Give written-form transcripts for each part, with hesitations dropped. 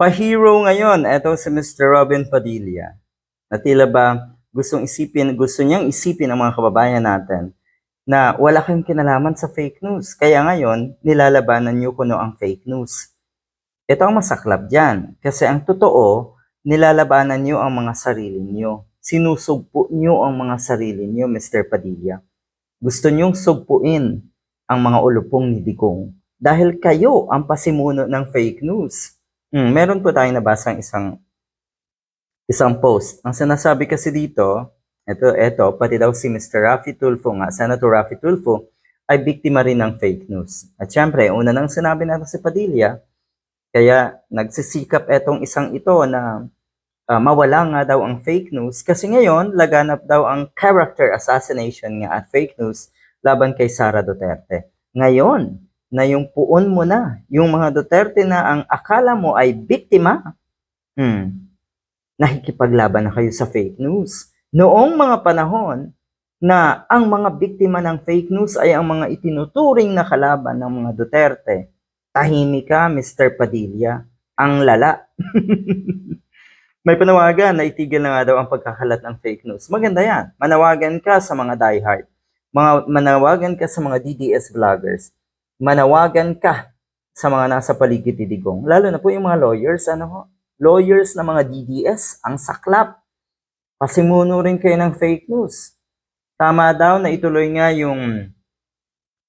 Pa-hero ngayon, eto si Mr. Robin Padilla, na tila ba gusto niyang isipin ang mga kababayan natin na wala kayong kinalaman sa fake news. Kaya ngayon, nilalabanan niyo kuno ang fake news. Ito ang masaklap diyan, kasi ang totoo, nilalabanan niyo ang mga sarili niyo. Sinusugpo niyo ang mga sarili niyo, Mr. Padilla. Gusto niyong sugpuin ang mga ulupong ni Digong dahil kayo ang pasimuno ng fake news. Meron po tayong nabasang isang post. Ang sinasabi kasi dito, ito, pati daw si Mr. Raffy Tulfo nga, Senator Raffy Tulfo, ay biktima rin ng fake news. At syempre, una nang sinabi natin si Padilla, kaya nagsisikap etong isang ito na mawala nga daw ang fake news kasi ngayon, laganap daw ang character assassination nga at fake news laban kay Sara Duterte. Ngayon, na yung puon mo na, yung mga Duterte na ang akala mo ay biktima, nakikipaglaban na kayo sa fake news. Noong mga panahon na ang mga biktima ng fake news ay ang mga itinuturing na kalaban ng mga Duterte, tahimik ka, Mr. Padilla, ang lala. May panawagan na itigil na nga daw ang pagkakalat ng fake news. Maganda yan. Manawagan ka sa mga diehard. Manawagan ka sa mga DDS vloggers. Manawagan ka sa mga nasa paligid ni Digong. Lalo na po yung mga lawyers, lawyers na mga DDS, ang saklap. Pasimuno rin kayo ng fake news. Tama daw na ituloy nga yung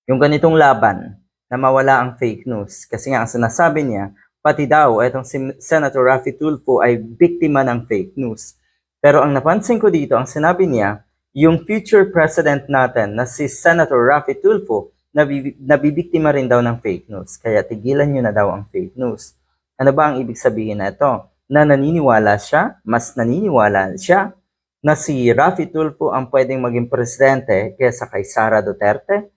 ganitong laban na mawala ang fake news. Kasi nga ang sinasabi niya, pati daw itong si Senator Raffy Tulfo ay biktima ng fake news. Pero ang napansin ko dito, ang sinabi niya, yung future president natin na si Senator Raffy Tulfo, nabibiktima rin daw ng fake news. Kaya tigilan nyo na daw ang fake news. Ano ba ang ibig sabihin na ito? Na naniniwala siya, mas naniniwala siya, na si Raffy Tulfo ang pwedeng maging presidente kaysa kay Sara Duterte?